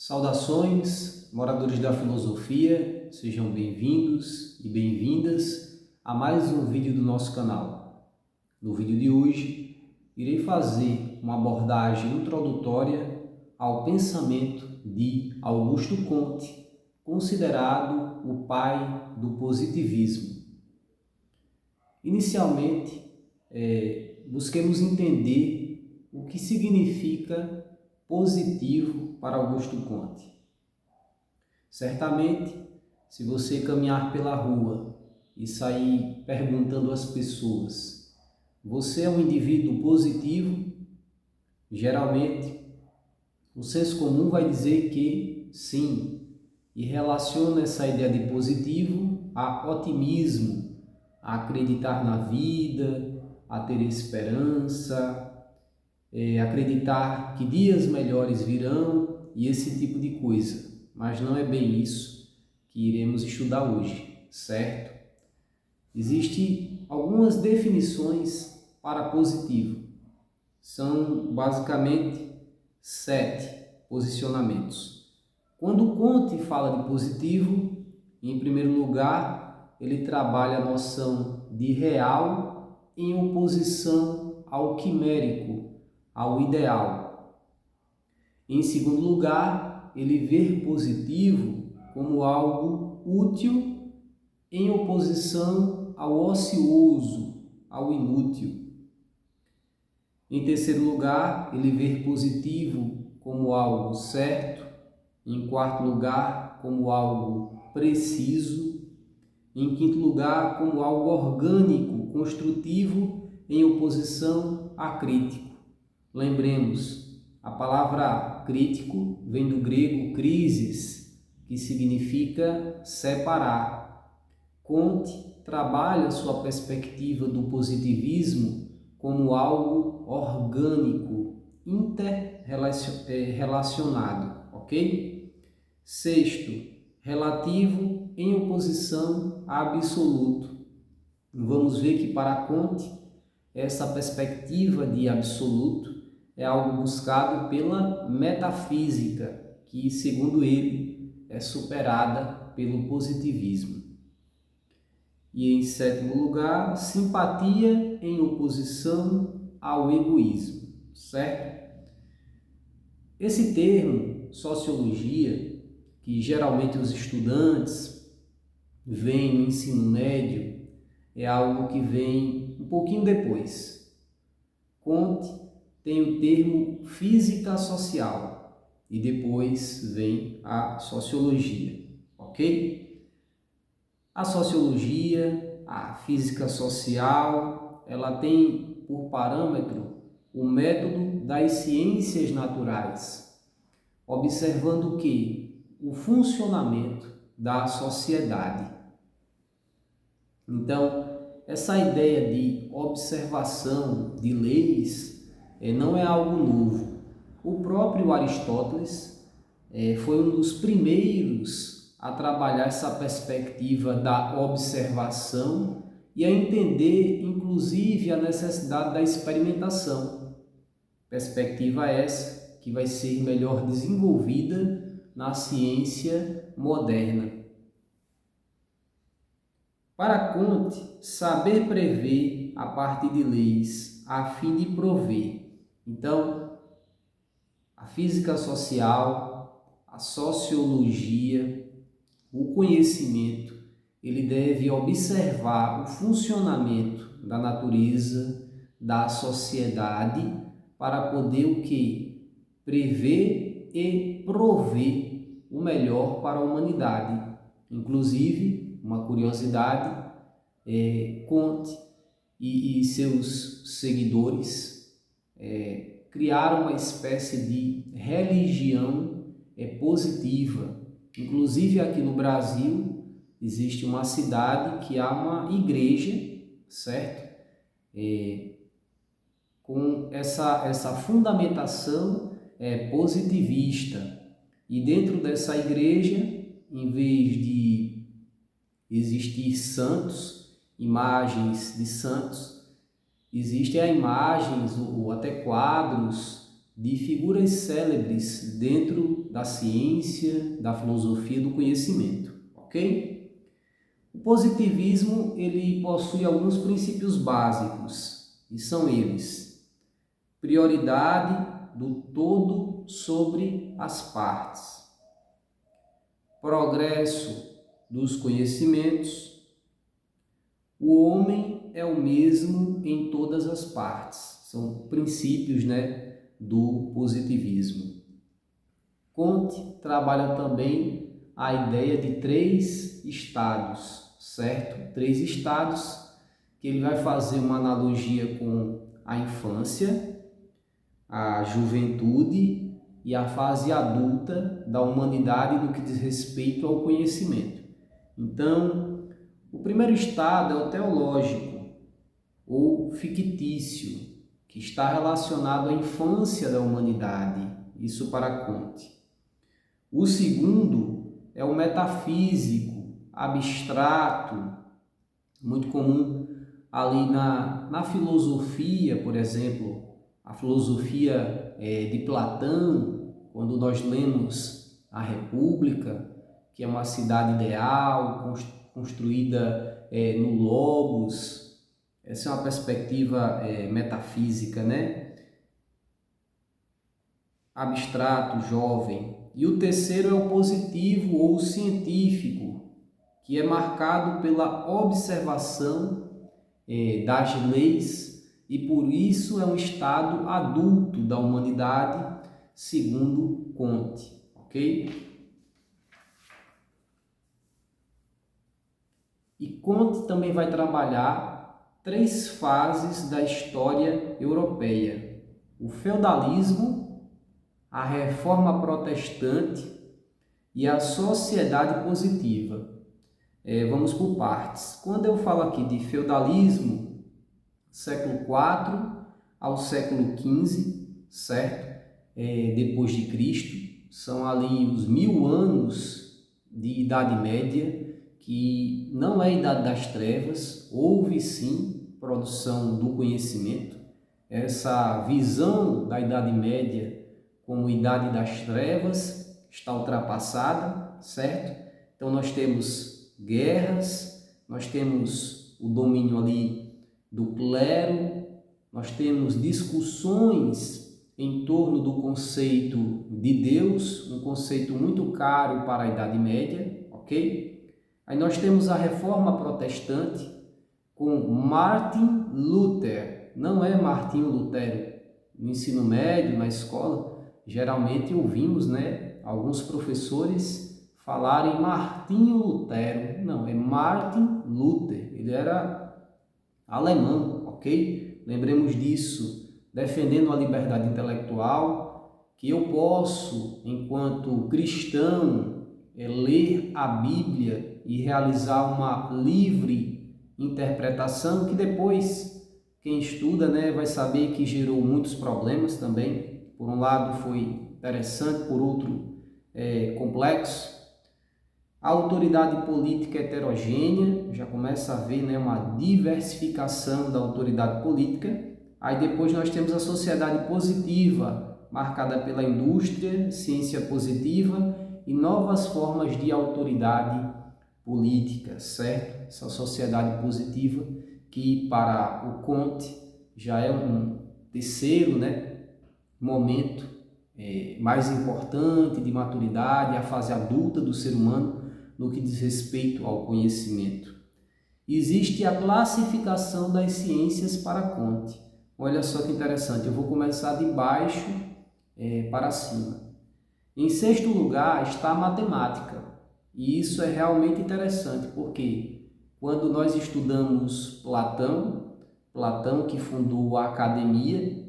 Saudações, moradores da filosofia, sejam bem-vindos e bem-vindas a mais um vídeo do nosso canal. No vídeo de hoje, irei fazer uma abordagem introdutória ao pensamento de Augusto Comte, considerado o pai do positivismo. Inicialmente, busquemos entender o que significa positivo para Augusto Comte. Certamente, se você caminhar pela rua e sair perguntando às pessoas: você é um indivíduo positivo? Geralmente, o senso comum vai dizer que sim, e relaciona essa ideia de positivo a otimismo, a acreditar na vida, a ter esperança, acreditar que dias melhores virão e esse tipo de coisa. Mas não é bem isso que iremos estudar hoje, certo? Existem algumas definições para positivo. São basicamente 7 posicionamentos. Quando Comte fala de positivo, em primeiro lugar, ele trabalha a noção de real em oposição ao quimérico, ao ideal. Em segundo lugar, ele vê positivo como algo útil em oposição ao ocioso, ao inútil. Em terceiro lugar, ele vê positivo como algo certo. Em quarto lugar, como algo preciso. Em quinto lugar, como algo orgânico, construtivo, em oposição a crítico. Lembremos, a palavra crítico vem do grego krisis, que significa separar. Comte trabalha sua perspectiva do positivismo como algo orgânico, interrelacionado, ok? Sexto, relativo em oposição a absoluto. Vamos ver que para Comte, essa perspectiva de absoluto é algo buscado pela metafísica, que, segundo ele, é superada pelo positivismo. E, em sétimo lugar, simpatia em oposição ao egoísmo, certo? Esse termo, sociologia, que geralmente os estudantes veem no ensino médio, é algo que vem um pouquinho depois. Comte tem o termo física social e depois vem a sociologia, ok? A sociologia, a física social, ela tem por parâmetro o método das ciências naturais, observando que o funcionamento da sociedade. Então, essa ideia de observação de leis não é algo novo. O próprio Aristóteles foi um dos primeiros a trabalhar essa perspectiva da observação e a entender, inclusive, a necessidade da experimentação. Perspectiva essa que vai ser melhor desenvolvida na ciência moderna. Para Comte, saber prever a partir de leis a fim de prover. Então, a física social, a sociologia, o conhecimento, ele deve observar o funcionamento da natureza, da sociedade, para poder o quê? Prever e prover o melhor para a humanidade. Inclusive, uma curiosidade, Comte e seus seguidores criaram uma espécie de religião positiva. Inclusive aqui no Brasil existe uma cidade que há uma igreja, certo? Com essa fundamentação positivista. E dentro dessa igreja, em vez de existir santos, imagens de santos, existem imagens ou até quadros de figuras célebres dentro da ciência, da filosofia, do conhecimento, ok? O positivismo, ele possui alguns princípios básicos, e são eles: prioridade do todo sobre as partes, progresso dos conhecimentos, o homem é o mesmo em todas as partes. São princípios, do positivismo. Comte trabalha também a ideia de 3 estados, certo? 3 estados que ele vai fazer uma analogia com a infância, a juventude e a fase adulta da humanidade no que diz respeito ao conhecimento. Então, o primeiro estado é o teológico ou fictício, que está relacionado à infância da humanidade, isso para Comte. O segundo é o metafísico, abstrato, muito comum ali na filosofia, por exemplo, a filosofia de Platão, quando nós lemos a República, que é uma cidade ideal, construída no Logos. Essa é uma perspectiva metafísica, abstrato, jovem. E o terceiro é o positivo ou científico, que é marcado pela observação das leis e por isso é um estado adulto da humanidade, segundo Comte, ok? E Comte também vai trabalhar 3 fases da história europeia: o feudalismo, a reforma protestante e a sociedade positiva. Vamos por partes. Quando eu falo aqui de feudalismo, século IV ao século XV, certo? Depois de Cristo, são ali os 1000 anos de Idade Média, que não é a Idade das Trevas, houve sim produção do conhecimento. Essa visão da Idade Média como Idade das Trevas está ultrapassada, certo? Então nós temos guerras, nós temos o domínio ali do clero, nós temos discussões em torno do conceito de Deus, um conceito muito caro para a Idade Média, ok? Aí nós temos a Reforma Protestante com Martin Luther, não é Martinho Lutero. No ensino médio, na escola, geralmente ouvimos, alguns professores falarem Martinho Lutero. Não, é Martin Luther, ele era alemão, ok? Lembremos disso, defendendo a liberdade intelectual, que eu posso, enquanto cristão, ler a Bíblia e realizar uma livre interpretação, que depois quem estuda vai saber que gerou muitos problemas também. Por um lado foi interessante, por outro complexo. A autoridade política heterogênea, já começa a ver uma diversificação da autoridade política. Aí depois nós temos a sociedade positiva, marcada pela indústria, ciência positiva e novas formas de autoridade política, certo? Essa sociedade positiva que para o Comte já é um terceiro momento mais importante de maturidade, a fase adulta do ser humano no que diz respeito ao conhecimento. Existe a classificação das ciências para Comte. Olha só que interessante, eu vou começar de baixo para cima. Em 6º lugar está a matemática, e isso é realmente interessante, porque quando nós estudamos Platão que fundou a academia,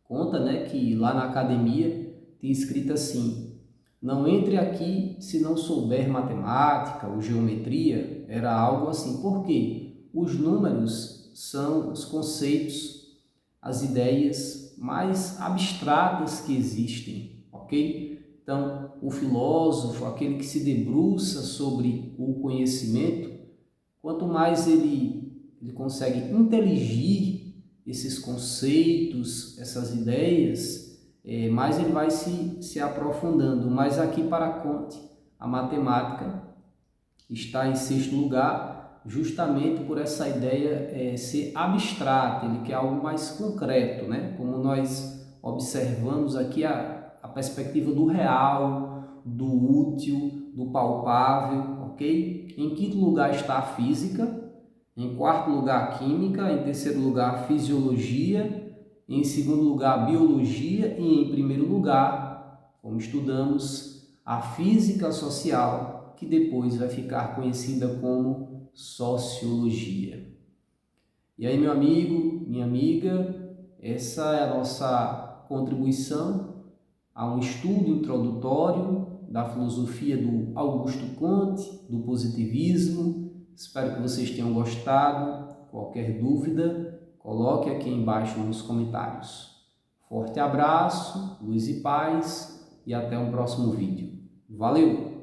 conta que lá na academia tem escrito assim: não entre aqui se não souber matemática ou geometria. Era algo assim, porque os números são os conceitos, as ideias mais abstratas que existem, ok? Então, o filósofo, aquele que se debruça sobre o conhecimento, quanto mais ele consegue inteligir esses conceitos, essas ideias, mais ele vai se aprofundando. Mas aqui para Comte, a matemática está em sexto lugar, justamente por essa ideia ser abstrata, ele quer algo mais concreto, né? Como nós observamos aqui a perspectiva do real, do útil, do palpável, ok? Em quinto lugar está a física, em quarto lugar a química, em terceiro lugar a fisiologia, em segundo lugar a biologia e em primeiro lugar, como estudamos, a física social, que depois vai ficar conhecida como sociologia. E aí, meu amigo, minha amiga, essa é a nossa contribuição a um estudo introdutório da filosofia do Augusto Comte, do positivismo. Espero que vocês tenham gostado. Qualquer dúvida, coloque aqui embaixo nos comentários. Forte abraço, luz e paz e até um próximo vídeo. Valeu!